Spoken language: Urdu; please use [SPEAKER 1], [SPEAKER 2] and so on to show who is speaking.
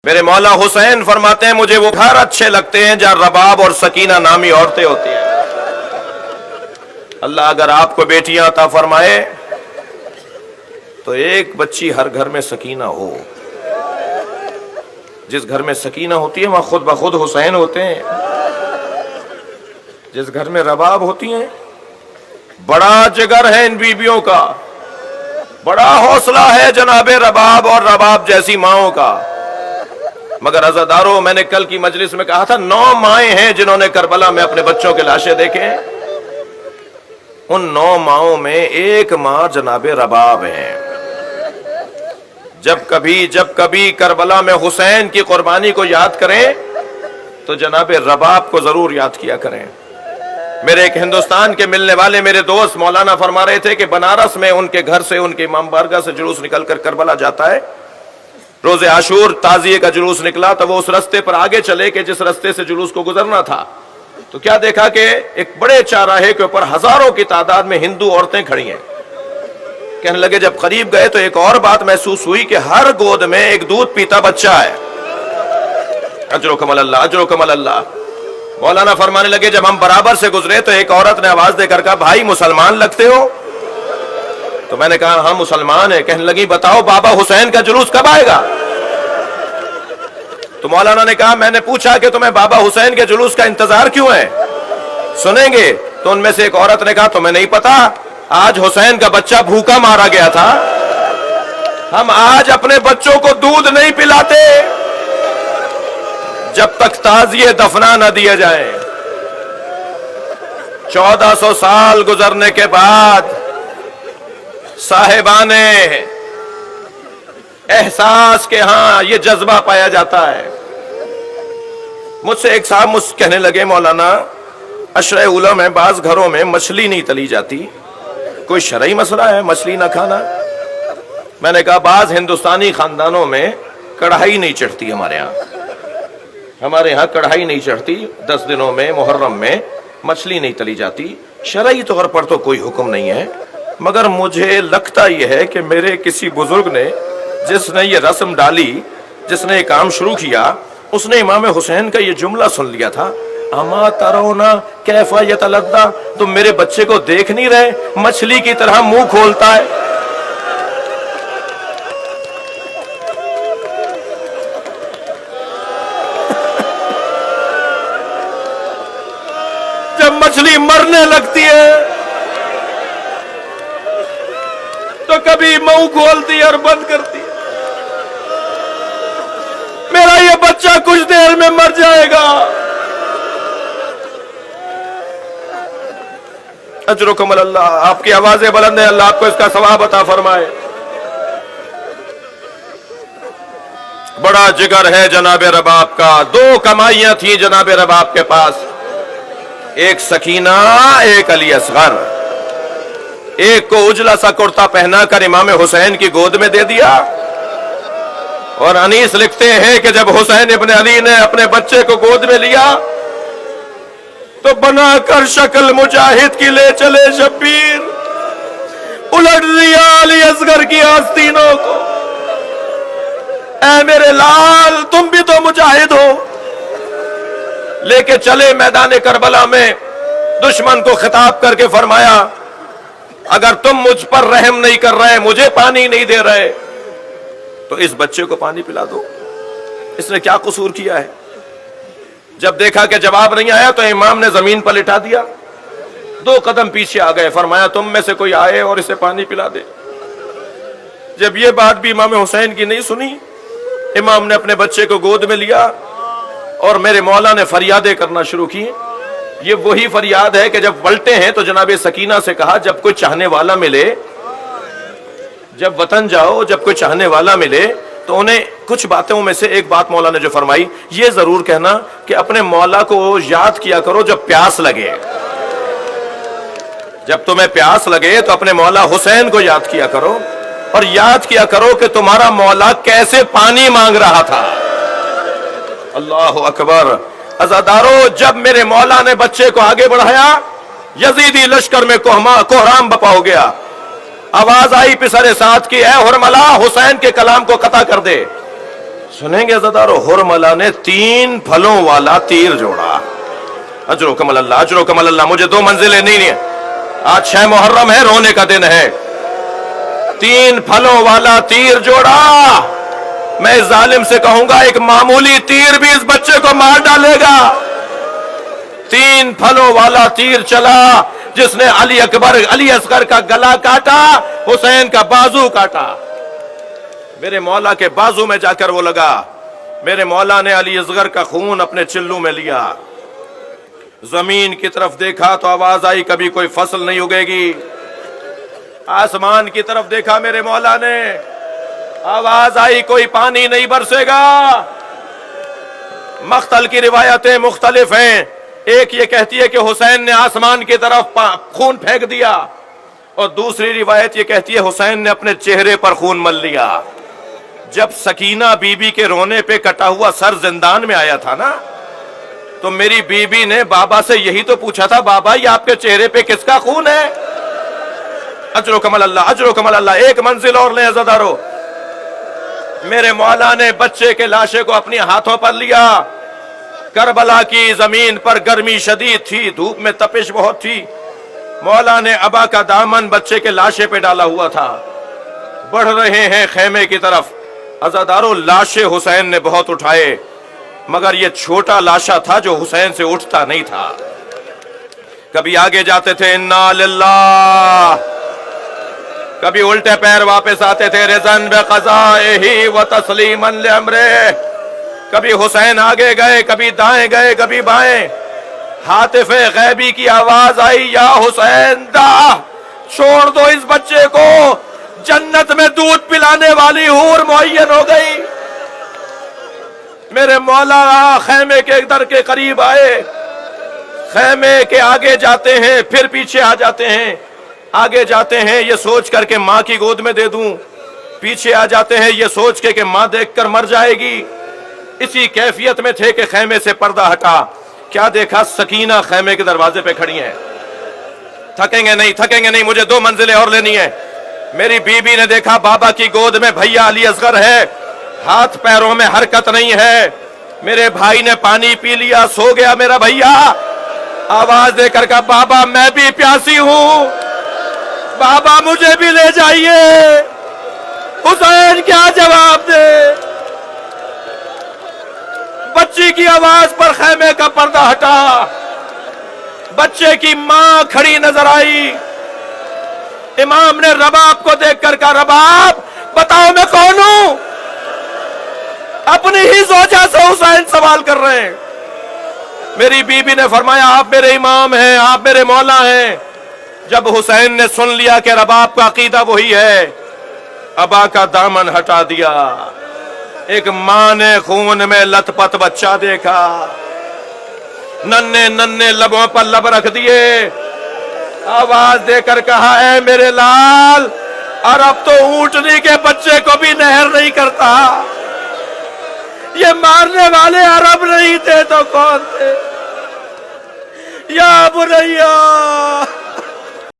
[SPEAKER 1] میرے مولا حسین فرماتے ہیں مجھے وہ گھر اچھے لگتے ہیں جہاں رباب اور سکینہ نامی عورتیں ہوتی ہیں۔ اللہ اگر آپ کو بیٹیاں عطا فرمائے تو ایک بچی ہر گھر میں سکینہ ہو۔ جس گھر میں سکینہ ہوتی ہے وہاں خود بخود حسین ہوتے ہیں۔ جس گھر میں رباب ہوتی ہیں، بڑا جگر ہے ان بیویوں کا، بڑا حوصلہ ہے جناب رباب اور رباب جیسی ماؤں کا۔ مگر عزاداروں، میں نے کل کی مجلس میں کہا تھا 9 مائیں ہیں جنہوں نے کربلا میں اپنے بچوں کے لاشیں دیکھے ہیں۔ ان 9 ماؤں میں ایک ماں جناب رباب ہے۔ جب کبھی کربلا میں حسین کی قربانی کو یاد کریں تو جناب رباب کو ضرور یاد کیا کریں۔ میرے ایک ہندوستان کے ملنے والے میرے دوست مولانا فرما رہے تھے کہ بنارس میں ان کے گھر سے، ان کے امام بارگاہ سے جلوس نکل کر کربلا جاتا ہے۔ روز عاشور تعزیے کا جلوس نکلا تو وہ اس رستے پر آگے چلے کہ جس رستے سے جلوس کو گزرنا تھا، تو کیا دیکھا کہ ایک بڑے چوراہے کے اوپر ہزاروں کی تعداد میں ہندو عورتیں کھڑی ہیں۔ کہنے لگے جب قریب گئے تو ایک اور بات محسوس ہوئی کہ ہر گود میں ایک دودھ پیتا بچہ ہے۔ اجرکم اللہ، اجرکم اللہ۔ مولانا فرمانے لگے جب ہم برابر سے گزرے تو ایک عورت نے آواز دے کر کہا بھائی مسلمان لگتے ہو؟ تو میں نے کہا ہاں مسلمان ہیں۔ کہنے لگی بتاؤ بابا حسین کا جلوس کب آئے گا؟ تو مولانا نے کہا میں نے پوچھا کہ تمہیں بابا حسین کے جلوس کا انتظار کیوں ہے، سنیں گے؟ تو ان میں سے ایک عورت نے کہا تمہیں نہیں پتا آج حسین کا بچہ بھوکا مارا گیا تھا، ہم آج اپنے بچوں کو دودھ نہیں پلاتے جب تک تعزیے دفنا نہ دیا جائے۔ 1400 سال گزرنے کے بعد صاحبان احساس کے ہاں یہ جذبہ پایا جاتا ہے۔ مجھ سے ایک صاحب کہنے لگے مولانا اشرع اولا میں بعض گھروں میں مچھلی نہیں تلی جاتی، کوئی شرعی مسئلہ ہے مچھلی نہ کھانا؟ میں نے کہا بعض ہندوستانی خاندانوں میں کڑھائی نہیں چڑھتی، ہمارے ہاں کڑھائی نہیں چڑھتی 10 دنوں میں، محرم میں مچھلی نہیں تلی جاتی۔ شرعی طور پر تو کوئی حکم نہیں ہے، مگر مجھے لگتا یہ ہے کہ میرے کسی بزرگ نے جس نے یہ رسم ڈالی، جس نے یہ کام شروع کیا، اس نے امام حسین کا یہ جملہ سن لیا تھا اما ترونا کیف یتلذا، تم میرے بچے کو دیکھ نہیں رہے مچھلی کی طرح منہ کھولتا ہے۔ جب مچھلی مرنے لگتی ہے تو کبھی منہ کھولتی اور بند کرتی ہے۔ میرا یہ بچہ کچھ دیر میں مر جائے گا۔ اجرکم اللہ، آپ کی آوازیں بلند ہیں، اللہ آپ کو اس کا ثواب عطا فرمائے۔ بڑا جگر ہے جناب رباب کا۔ 2 کمائیاں تھیں جناب رباب کے پاس، ایک سکینہ، ایک علی اصغر۔ ایک کو اجلا سا کرتا پہنا کر امام حسین کی گود میں دے دیا، اور انیس لکھتے ہیں کہ جب حسین ابن علی نے اپنے بچے کو گود میں لیا تو بنا کر شکل مجاہد کی لے چلے شبیر، الٹ دیا علی اصغر کی آستینوں کو۔ اے میرے لال تم بھی تو مجاہد ہو۔ لے کے چلے میدان کربلا میں، دشمن کو خطاب کر کے فرمایا اگر تم مجھ پر رحم نہیں کر رہے، مجھے پانی نہیں دے رہے، تو اس بچے کو پانی پلا دو، اس نے کیا قصور کیا ہے؟ جب دیکھا کہ جواب نہیں آیا تو امام نے زمین پر لٹا دیا، 2 قدم پیچھے آ گئے، فرمایا تم میں سے کوئی آئے اور اسے پانی پلا دے۔ جب یہ بات بھی امام حسین کی نہیں سنی، امام نے اپنے بچے کو گود میں لیا اور میرے مولا نے فریادیں کرنا شروع کی۔ یہ وہی فریاد ہے کہ جب پلٹے ہیں تو جناب سکینہ سے کہا جب کوئی چاہنے والا ملے، جب وطن جاؤ جب کوئی چاہنے والا ملے تو انہیں کچھ باتوں میں سے ایک بات مولا نے جو فرمائی، یہ ضرور کہنا کہ اپنے مولا کو یاد کیا کرو جب پیاس لگے۔ جب تمہیں پیاس لگے تو اپنے مولا حسین کو یاد کیا کرو، اور یاد کیا کرو کہ تمہارا مولا کیسے پانی مانگ رہا تھا۔ اللہ اکبر۔ عزادارو، جب میرے مولا نے بچے کو آگے بڑھایا، یزیدی لشکر میں کوہرام بپا ہو گیا۔ آواز آئی پسر ساتھ کی اے حرملا حسین کے کلام کو قطع کر دے۔ سنیں گے عزادارو، حرملہ نے 3 پھلوں والا تیر جوڑا. اجر و کمل اللہ، اجر و کمل اللہ. مجھے 2 منزلیں نہیں ہیں. آج 6 محرم ہے، رونے کا دن ہے. 3 پھلوں والا تیر جوڑا. میں اس ظالم سے کہوں گا ایک معمولی تیر بھی اس بچے کو مار ڈالے گا. 3 پھلوں والا تیر چلا جس نے علی اصغر کا گلا کاٹا، حسین کا بازو کاٹا. میرے مولا کے بازو میں جا کر وہ لگا. میرے مولا نے علی اصغر کا خون اپنے چلو میں لیا. زمین کی طرف دیکھا تو آواز آئی کبھی کوئی فصل نہیں اگے گی. آسمان کی طرف دیکھا میرے مولا نے، آواز آئی کوئی پانی نہیں برسے گا. مقتل کی روایتیں مختلف ہیں. ایک یہ کہتی ہے کہ حسین نے آسمان کی طرف خون پھینک دیا، اور دوسری روایت یہ کہتی ہے حسین نے اپنے چہرے پر خون مل لیا. جب سکینہ بی بی کے رونے پہ کٹا ہوا سر زندان میں آیا تھا نا، تو میری بی بی نے بابا سے یہی تو پوچھا تھا، بابا یہ آپ کے چہرے پہ کس کا خون ہے؟ اجر و کمل اللہ، اجر و کمل اللہ. ایک منزل اور لیں عزادارو. میرے مولا نے بچے کے لاشے کو اپنی ہاتھوں پر لیا. کربلا کی زمین پر گرمی شدید تھی، دھوپ میں تپش بہت تھی. مولا نے ابا کا دامن بچے کے لاشے پہ ڈالا ہوا تھا. بڑھ رہے ہیں خیمے کی طرف. عزادارو، لاشے حسین نے بہت اٹھائے، مگر یہ چھوٹا لاشا تھا جو حسین سے اٹھتا نہیں تھا. کبھی آگے جاتے تھے انا للہ، کبھی الٹے پیر واپس آتے تھے رضن بقضائہ و تسلیما لامرہ. کبھی حسین آگے گئے، کبھی دائیں گئے، کبھی بائیں. ہاتف غیبی کی آواز آئی، یا حسین دا، چھوڑ دو اس بچے کو، جنت میں دودھ پلانے والی حور معین ہو گئی. میرے مولا خیمے کے در کے قریب آئے. خیمے کے آگے جاتے ہیں، پھر پیچھے آ جاتے ہیں. آگے جاتے ہیں یہ سوچ کر کہ ماں کی گود میں دے دوں، پیچھے آ جاتے ہیں یہ سوچ کے کہ ماں دیکھ کر مر جائے گی. اسی کیفیت میں تھے کہ خیمے سے پردہ ہٹا. کیا دیکھا؟ سکینہ خیمے کے دروازے پہ کھڑی ہیں. تھکیں گے نہیں، تھکیں گے نہیں، مجھے 2 منزلیں اور لینی ہیں. میری بی بی نے دیکھا بابا کی گود میں بھیا علی اصغر ہے، ہاتھ پیروں میں حرکت نہیں ہے. میرے بھائی نے پانی پی لیا، سو گیا میرا بھیا. آواز دے کر کہا بابا میں بھی پیاسی ہوں، بابا مجھے بھی لے جائیے. حسین کیا جواب دے؟ بچی کی آواز پر خیمے کا پردہ ہٹا. بچے کی ماں کھڑی نظر آئی. امام نے رباب کو دیکھ کر کہا رباب بتاؤ میں کون ہوں؟ اپنی ہی زوجہ سے حسین سوال کر رہے ہیں. میری بی بی نے فرمایا آپ میرے امام ہیں، آپ میرے مولا ہیں. جب حسین نے سن لیا کہ رباب کا عقیدہ وہی ہے، ابا کا دامن ہٹا دیا. ایک ماں نے خون میں لت پت بچہ دیکھا، ننھے ننھے لبوں پر لب رکھ دیے. آواز دے کر کہا اے میرے لال، عرب تو اونٹنی کے بچے کو بھی نہر نہیں کرتا، یہ مارنے والے عرب نہیں تھے تو کون تھے؟ یا بنیا